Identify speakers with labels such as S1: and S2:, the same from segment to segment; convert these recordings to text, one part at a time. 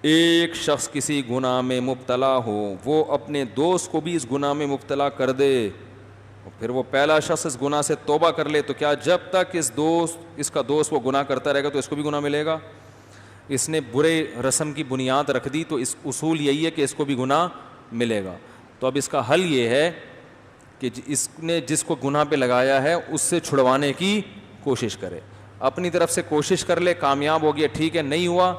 S1: ایک شخص کسی گناہ میں مبتلا ہو، وہ اپنے دوست کو بھی اس گناہ میں مبتلا کر دے، پھر وہ پہلا شخص اس گناہ سے توبہ کر لے، تو کیا جب تک اس کا دوست وہ گناہ کرتا رہے گا تو اس کو بھی گناہ ملے گا؟ اس نے برے رسم کی بنیاد رکھ دی تو اس اصول یہی ہے کہ اس کو بھی گناہ ملے گا۔ تو اب اس کا حل یہ ہے کہ اس نے جس کو گناہ پہ لگایا ہے اس سے چھڑوانے کی کوشش کرے، اپنی طرف سے کوشش کر لے، کامیاب ہو گیا ٹھیک ہے، نہیں ہوا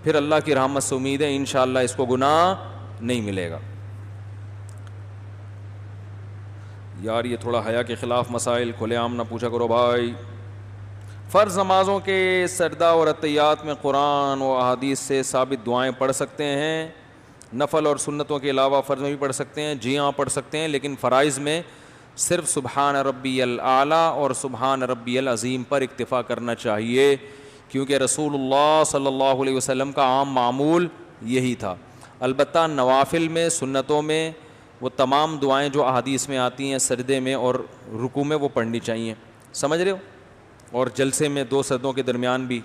S1: پھر اللہ کی رحمت سے امید ہے انشاءاللہ اس کو گناہ نہیں ملے گا۔ یار یہ تھوڑا حیا کے خلاف مسائل کھلے عام نہ پوچھا کرو بھائی۔ فرض نمازوں کے سجدہ اور عطیات میں قرآن و احادیث سے ثابت دعائیں پڑھ سکتے ہیں؟ نفل اور سنتوں کے علاوہ فرض میں بھی پڑھ سکتے ہیں؟ جی ہاں پڑھ سکتے ہیں، لیکن فرائض میں صرف سبحان ربی الاعلیٰ اور سبحان ربی العظیم پر اکتفا کرنا چاہیے، کیونکہ رسول اللہ صلی اللہ علیہ وسلم کا عام معمول یہی تھا۔ البتہ نوافل میں، سنتوں میں وہ تمام دعائیں جو احادیث میں آتی ہیں سجدے میں اور رکوع میں وہ پڑھنی چاہیے، سمجھ رہے ہو؟ اور جلسے میں 2 سجدوں کے درمیان بھی۔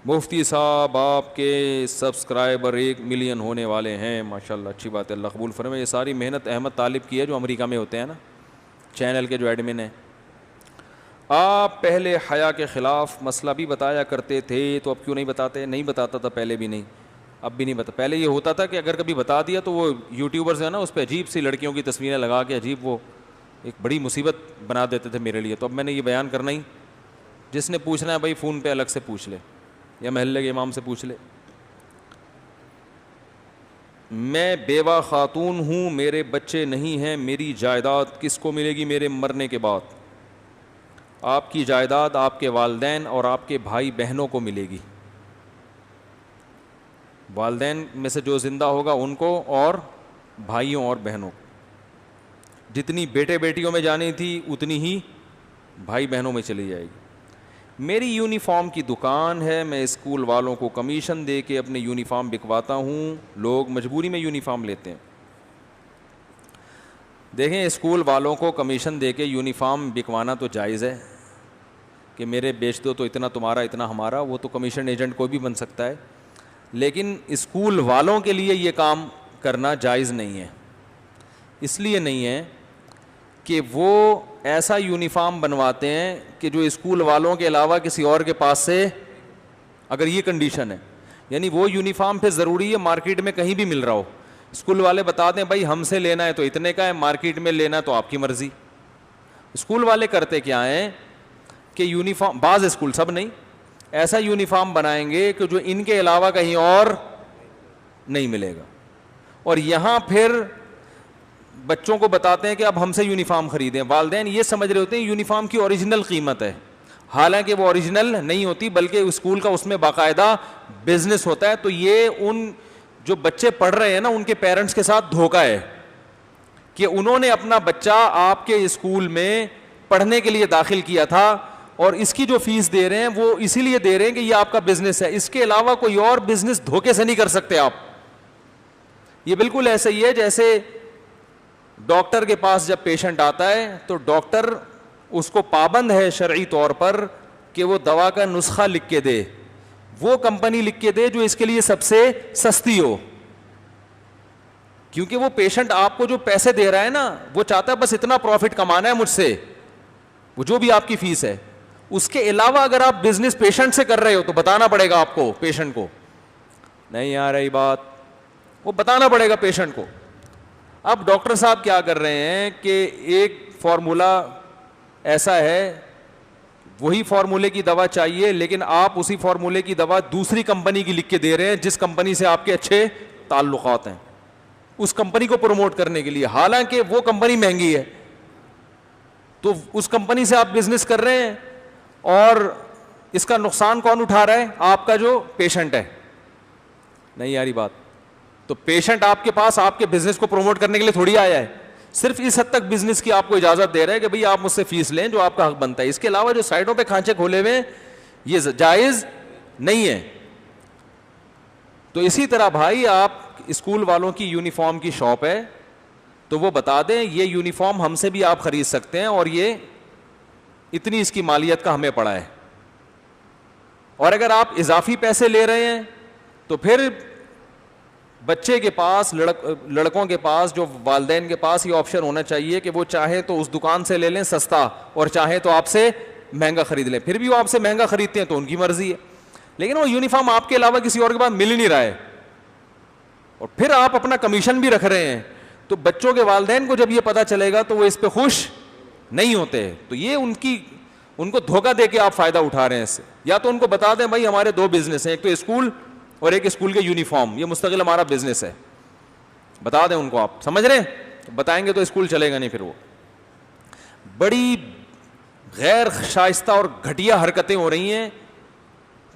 S1: مفتی صاحب آپ کے سبسکرائبر 1 ملین ہونے والے ہیں، ماشاءاللہ اچھی بات ہے، اللہ قبول فرمائے۔ یہ ساری محنت احمد طالب کی ہے جو امریکہ میں ہوتے ہیں نا، چینل کے جو ایڈمن ہیں۔ آپ پہلے حیا کے خلاف مسئلہ بھی بتایا کرتے تھے تو اب کیوں نہیں بتاتے؟ نہیں بتاتا تھا پہلے بھی نہیں، اب بھی نہیں بتا۔ پہلے یہ ہوتا تھا کہ اگر کبھی بتا دیا تو وہ یوٹیوبرز ہیں نا اس پہ عجیب سی لڑکیوں کی تصویریں لگا کے عجیب وہ ایک بڑی مصیبت بنا دیتے تھے میرے لیے، تو اب میں نے یہ بیان کرنا ہی، جس نے پوچھنا ہے بھائی فون پہ الگ سے پوچھ لے یا محلے کے امام سے پوچھ لے۔ میں بیوہ خاتون ہوں، میرے بچے نہیں ہیں، میری جائیداد کس کو ملے گی میرے مرنے کے بعد؟ آپ کی جائیداد آپ کے والدین اور آپ کے بھائی بہنوں کو ملے گی، والدین میں سے جو زندہ ہوگا ان کو اور بھائیوں اور بہنوں کو، جتنی بیٹے بیٹیوں میں جانی تھی اتنی ہی بھائی بہنوں میں چلی جائے گی۔ میری یونیفارم کی دکان ہے، میں اسکول والوں کو کمیشن دے کے اپنے یونیفارم بکواتا ہوں، لوگ مجبوری میں یونیفارم لیتے ہیں۔ دیکھیں اسکول والوں کو کمیشن دے کے یونیفارم بکوانا تو جائز ہے کہ میرے بیچ دو تو اتنا تمہارا اتنا ہمارا، وہ تو کمیشن ایجنٹ کوئی بھی بن سکتا ہے، لیکن اسکول والوں کے لیے یہ کام کرنا جائز نہیں ہے۔ اس لیے نہیں ہے کہ وہ ایسا یونیفارم بنواتے ہیں کہ جو اسکول والوں کے علاوہ کسی اور کے پاس سے، اگر یہ کنڈیشن ہے، یعنی وہ یونیفارم پھر ضروری ہے مارکیٹ میں کہیں بھی مل رہا ہو، اسکول والے بتا دیں بھائی ہم سے لینا ہے تو اتنے کا ہے، مارکیٹ میں لینا ہے تو آپ کی مرضی۔ اسکول والے کرتے کیا ہیں کہ یونیفارم، بعض اسکول سب نہیں، ایسا یونیفارم بنائیں گے کہ جو ان کے علاوہ کہیں اور نہیں ملے گا، اور یہاں پھر بچوں کو بتاتے ہیں کہ اب ہم سے یونیفارم خریدیں۔ والدین یہ سمجھ رہے ہوتے ہیں یونیفارم کی اوریجنل قیمت ہے، حالانکہ وہ اوریجنل نہیں ہوتی بلکہ اسکول کا اس میں باقاعدہ بزنس ہوتا ہے۔ تو یہ ان جو بچے پڑھ رہے ہیں نا ان کے پیرنٹس کے ساتھ دھوکہ ہے کہ انہوں نے اپنا بچہ آپ کے اسکول میں پڑھنے کے لیے داخل کیا تھا اور اس کی جو فیس دے رہے ہیں وہ اسی لیے دے رہے ہیں کہ یہ آپ کا بزنس ہے، اس کے علاوہ کوئی اور بزنس دھوکے سے نہیں کر سکتے آپ۔ یہ بالکل ایسا ہی ہے جیسے ڈاکٹر کے پاس جب پیشنٹ آتا ہے تو ڈاکٹر اس کو پابند ہے شرعی طور پر کہ وہ دوا کا نسخہ لکھ کے دے، وہ کمپنی لکھ کے دے جو اس کے لیے سب سے سستی ہو، کیونکہ وہ پیشنٹ آپ کو جو پیسے دے رہا ہے نا وہ چاہتا ہے بس اتنا پروفٹ کمانا ہے مجھ سے، وہ جو بھی آپ کی فیس ہے۔ اس کے علاوہ اگر آپ بزنس پیشنٹ سے کر رہے ہو تو بتانا پڑے گا آپ کو، پیشنٹ کو نہیں آ رہی بات، وہ بتانا پڑے گا پیشنٹ کو۔ اب ڈاکٹر صاحب کیا کر رہے ہیں کہ ایک فارمولا ایسا ہے، وہی فارمولے کی دوا چاہیے لیکن آپ اسی فارمولے کی دوا دوسری کمپنی کی لکھ کے دے رہے ہیں جس کمپنی سے آپ کے اچھے تعلقات ہیں، اس کمپنی کو پروموٹ کرنے کے لیے، حالانکہ وہ کمپنی مہنگی ہے۔ تو اس کمپنی سے آپ بزنس کر رہے ہیں اور اس کا نقصان کون اٹھا رہا ہے؟ آپ کا جو پیشنٹ ہے۔ نہیں یاری بات، تو پیشنٹ آپ کے پاس آپ کے بزنس کو پروموٹ کرنے کے لیے تھوڑی آیا ہے، صرف اس حد تک بزنس کی آپ کو اجازت دے رہے ہیں کہ بھئی آپ مجھ سے فیس لیں جو آپ کا حق بنتا ہے، اس کے علاوہ جو سائٹوں پہ کھانچے کھولے ہوئے یہ جائز نہیں ہے۔ تو اسی طرح بھائی آپ اسکول والوں کی یونیفارم کی شاپ ہے تو وہ بتا دیں یہ یونیفارم ہم سے بھی آپ خرید سکتے ہیں اور یہ اتنی اس کی مالیت کا ہمیں پڑا ہے، اور اگر آپ اضافی پیسے لے رہے ہیں تو پھر بچے کے پاس لڑکوں کے پاس جو والدین کے پاس یہ آپشن ہونا چاہیے کہ وہ چاہیں تو اس دکان سے لے لیں سستا اور چاہیں تو آپ سے مہنگا خرید لیں. پھر بھی وہ آپ سے مہنگا خریدتے ہیں تو ان کی مرضی ہے, لیکن وہ یونیفارم آپ کے علاوہ کسی اور کے پاس مل ہی نہیں رہا ہے, اور پھر آپ اپنا کمیشن بھی رکھ رہے ہیں. تو بچوں کے والدین کو جب یہ پتہ چلے گا تو وہ اس پہ خوش نہیں ہوتے. تو یہ ان کو دھوکہ دے کے آپ فائدہ اٹھا رہے ہیں اس سے. یا تو ان کو بتا دیں بھائی ہمارے 2 بزنس ہیں, ایک تو اسکول اور ایک اسکول کے یونیفارم, یہ مستقل ہمارا بزنس ہے. بتا دیں ان کو, آپ سمجھ رہے ہیں, بتائیں گے تو اسکول چلے گا نہیں. پھر وہ بڑی غیر شائستہ اور گھٹیا حرکتیں ہو رہی ہیں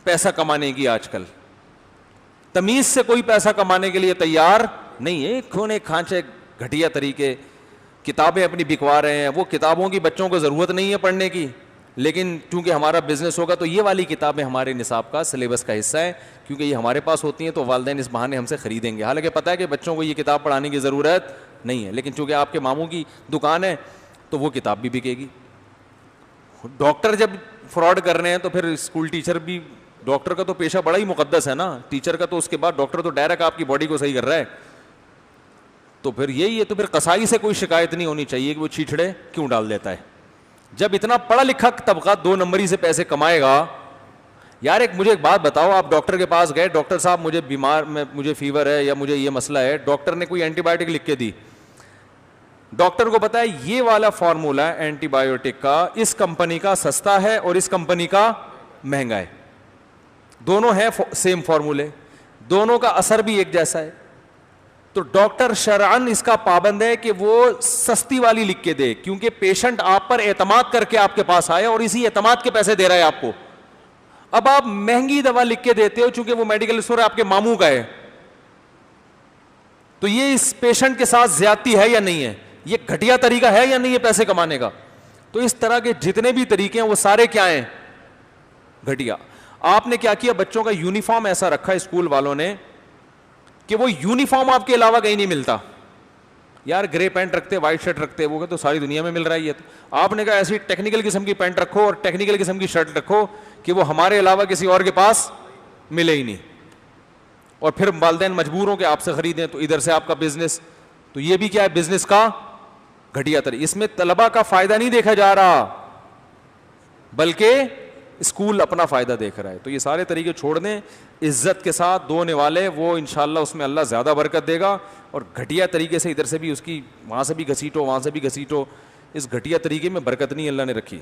S1: پیسہ کمانے کی آج کل. تمیز سے کوئی پیسہ کمانے کے لیے تیار نہیں ہے. کھونے کھانچے گھٹیا طریقے, کتابیں اپنی بکوا رہے ہیں. وہ کتابوں کی بچوں کو ضرورت نہیں ہے پڑھنے کی, لیکن چونکہ ہمارا بزنس ہوگا تو یہ والی کتابیں ہمارے نصاب کا سلیبس کا حصہ ہے, کیونکہ یہ ہمارے پاس ہوتی ہیں تو والدین اس بہانے ہم سے خریدیں گے. حالانکہ پتہ ہے کہ بچوں کو یہ کتاب پڑھانے کی ضرورت نہیں ہے, لیکن چونکہ آپ کے ماموں کی دکان ہے تو وہ کتاب بھی بکے گی. ڈاکٹر جب فراڈ کر رہے ہیں تو پھر اسکول ٹیچر بھی, ڈاکٹر کا تو پیشہ بڑا ہی مقدس ہے نا, ٹیچر کا تو اس کے بعد ڈاکٹر تو ڈائریکٹ آپ کی باڈی کو صحیح کر رہا ہے. تو پھر یہی ہے, تو پھر قصائی سے کوئی شکایت نہیں ہونی چاہیے کہ وہ چھیٹڑے کیوں ڈال دیتا ہے. جب اتنا پڑھا لکھا طبقہ 2 نمبری سے پیسے کمائے گا. یار مجھے ایک بات بتاؤ, آپ ڈاکٹر کے پاس گئے, ڈاکٹر صاحب مجھے بیمار, مجھے فیور ہے یا مجھے یہ مسئلہ ہے, ڈاکٹر نے کوئی اینٹی بایوٹک لکھ کے دی. ڈاکٹر کو پتا ہے یہ والا فارمولہ اینٹی بایوٹک کا اس کمپنی کا سستا ہے اور اس کمپنی کا مہنگا ہے. دونوں ہیں سیم فارمولے, دونوں کا اثر بھی ایک جیسا ہے. تو ڈاکٹر شرعن اس کا پابند ہے کہ وہ سستی والی لکھ کے دے, کیونکہ پیشنٹ آپ پر اعتماد کر کے آپ کے پاس آئے اور اسی اعتماد کے پیسے دے رہا ہے آپ کو. اب آپ مہنگی دوا لکھ کے دیتے ہو چونکہ وہ میڈیکل اسٹور آپ کے ماموں کا ہے, تو یہ اس پیشنٹ کے ساتھ زیادتی ہے یا نہیں ہے, یہ گھٹیا طریقہ ہے یا نہیں ہے پیسے کمانے کا. تو اس طرح کے جتنے بھی طریقے ہیں وہ سارے کیا ہیں, گھٹیا. آپ نے کیا کیا, بچوں کا یونیفارم ایسا رکھا اسکول والوں نے کہ وہ یونیفارم آپ کے علاوہ کہیں نہیں ملتا. یار گرے پینٹ رکھتے, وائٹ شرٹ رکھتے, وہ تو ساری دنیا میں مل رہا ہے. یہ تو آپ نے کہا ایسی ٹیکنیکل قسم کی پینٹ رکھو اور ٹیکنیکل قسم کی شرٹ رکھو کہ وہ ہمارے علاوہ کسی اور کے پاس ملے ہی نہیں, اور پھر والدین مجبور ہوں کہ آپ سے خریدیں, تو ادھر سے آپ کا بزنس. تو یہ بھی کیا ہے, بزنس کا گھٹیا طریقہ. اس میں طلبہ کا فائدہ نہیں دیکھا جا رہا بلکہ اسکول اپنا فائدہ دیکھ رہا ہے. تو یہ سارے طریقے چھوڑ دیں, عزت کے ساتھ دونے والے, وہ انشاءاللہ اس میں اللہ زیادہ برکت دے گا. اور گھٹیا طریقے سے ادھر سے بھی اس کی وہاں سے بھی گھسیٹو, وہاں سے بھی گھسیٹو, اس گھٹیا طریقے میں برکت نہیں اللہ نے رکھی.